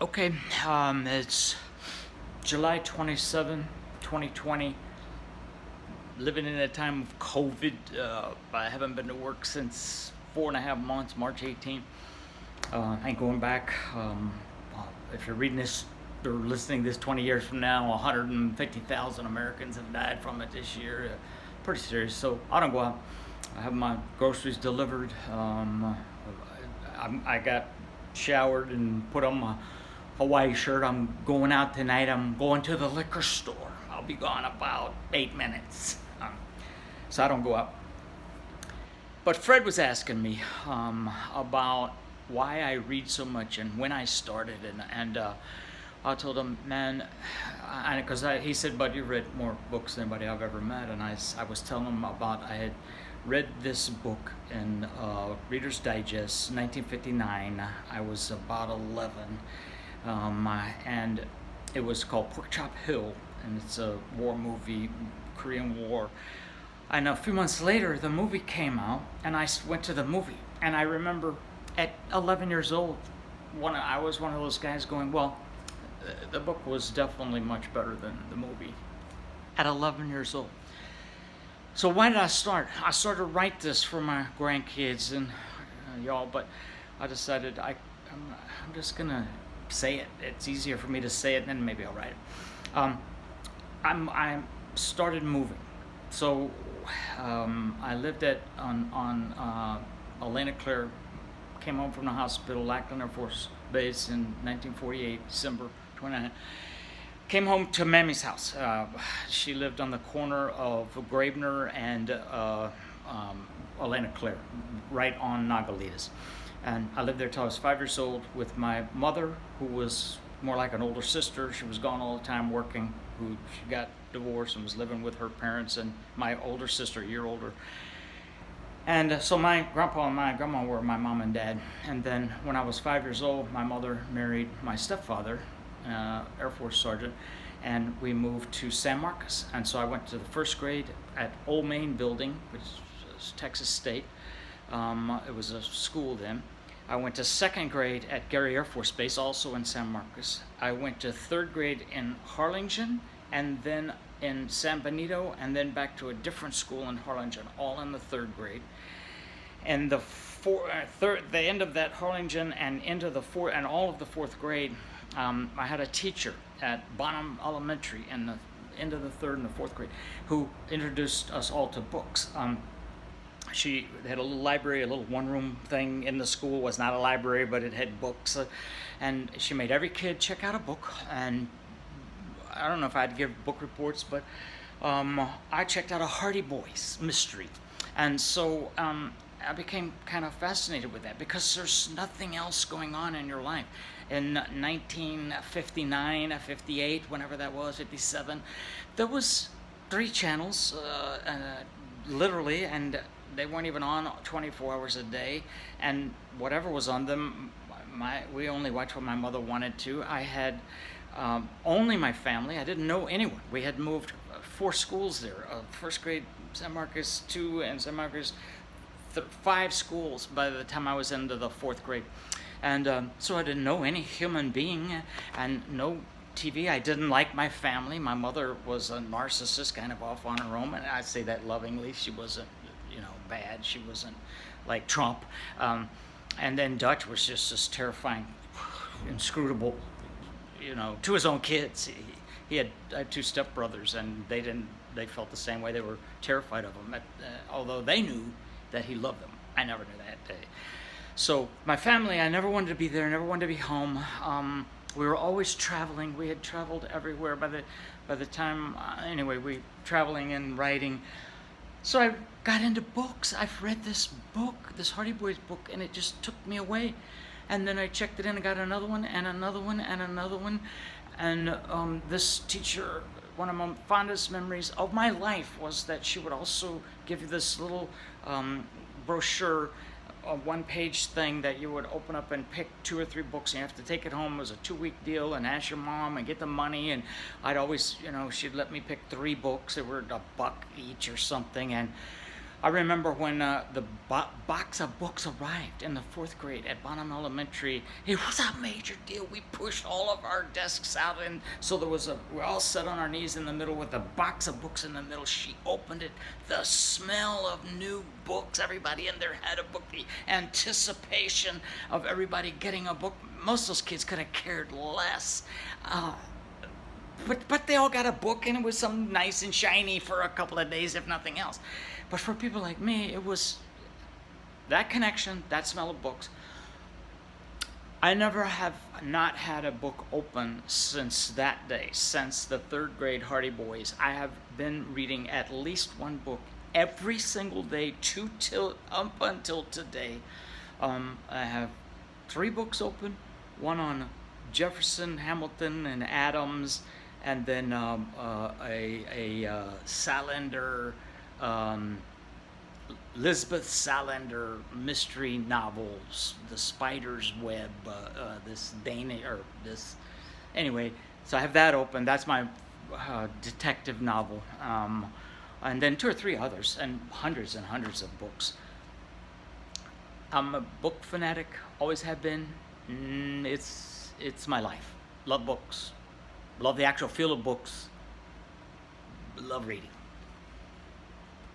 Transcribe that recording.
Okay, it's July 27, 2020. Living in a time of COVID. I haven't been to work since 4.5 months, March 18th. I ain't going back. If you're reading this or listening this 20 years from now, 150,000 Americans have died from it this year. Pretty serious. So I don't go out. I have my groceries delivered. I got showered and put on my Hawaii shirt. I'm going out tonight. I'm going to the liquor store. I'll be gone about 8 minutes. So I don't go out. But Fred was asking me about why I read so much and when I started, and I told him, man, because he said, "But you've read more books than anybody I've ever met," and I was telling him about I had read this book in Reader's Digest, 1959. I was about 11, and it was called Porkchop Hill, and it's a war movie, Korean War. And a few months later, the movie came out, and I went to the movie. And I remember at 11 years old, I was one of those guys going, well, the book was definitely much better than the movie. At 11 years old. So why did I start? I started to write this for my grandkids and y'all, but I decided I'm just going to say it. It's easier for me to say it, and then maybe I'll write it. I started moving. So I lived on Elena Claire, came home from the hospital, Lackland Air Force Base in 1948, December 29. Came home to Mammy's house. She lived on the corner of Gravener and Elena Claire, right on Nogalitas. And I lived there till I was 5 years old with my mother, who was more like an older sister. She was gone all the time working. She got divorced and was living with her parents, and my older sister, a year older. And so my grandpa and my grandma were my mom and dad. And then when I was 5 years old, my mother married my stepfather, Air Force sergeant, and we moved to San Marcos. And so I went to the first grade at Old Main Building, which is Texas State. It was a school then. I went to second grade at Gary Air Force Base, also in San Marcos. I went to third grade in Harlingen, and then in San Benito, and then back to a different school in Harlingen, all in the third grade. And the end of that Harlingen and into the and all of the fourth grade, I had a teacher at Bonham Elementary in the end of the third and the fourth grade who introduced us all to books. She had a little library, a little one-room thing in the school. It was not a library, but it had books. And she made every kid check out a book. And I don't know if I had to give book reports, but I checked out a Hardy Boys mystery. And so I became kind of fascinated with that because there's nothing else going on in your life. In 1959, 58, whenever that was, 57, there was 3 channels, literally, and they weren't even on 24 hours a day, and whatever was on them, we only watched what my mother wanted to. I had only my family. I didn't know anyone. We had moved 4 schools there. First grade, San Marcos 2, and San Marcos 5 schools by the time I was into the 4th grade. And so I didn't know any human being, and no TV. I didn't like my family. My mother was a narcissist, kind of off on her own, and I say that lovingly. She wasn't, bad. She wasn't like Trump. And then Dutch was just this terrifying, inscrutable, to his own kids. I had 2 stepbrothers, and they felt the same way. They were terrified of him, although they knew that he loved them. I never knew that day. So my family, I never wanted to be there, never wanted to be home. We were always traveling. We had traveled everywhere by the time, we traveling and writing. So I got into books. I've read this book, this Hardy Boys book, and it just took me away. And then I checked it in and got another one and another one and another one. And this teacher, one of my fondest memories of my life was that she would also give you this little brochure, a 1-page thing that you would open up and pick 2 or 3 books, and you have to take it home. It was a 2-week deal, and ask your mom and get the money. And I'd always, she'd let me pick 3 books. They were $1 each or something. And I remember when the box of books arrived in the fourth grade at Bonham Elementary. It was a major deal. We pushed all of our desks out, and so we're all set on our knees in the middle with a box of books in the middle. She opened it. The smell of new books. Everybody in there had a book. The anticipation of everybody getting a book. Most of those kids could have cared less. But they all got a book, and it was something nice and shiny for a couple of days, if nothing else. But for people like me, it was that connection, that smell of books. I never have not had a book open since that day, since the third grade Hardy Boys. I have been reading at least one book every single day up until today. I have 3 books open, one on Jefferson, Hamilton, and Adams, and then a Salander, Lisbeth Salander mystery novels, The Spider's Web, anyway, so I have that open. That's my detective novel. And then 2 or 3 others, and hundreds of books. I'm a book fanatic, always have been. It's my life. Love books. Love the actual feel of books. Love reading.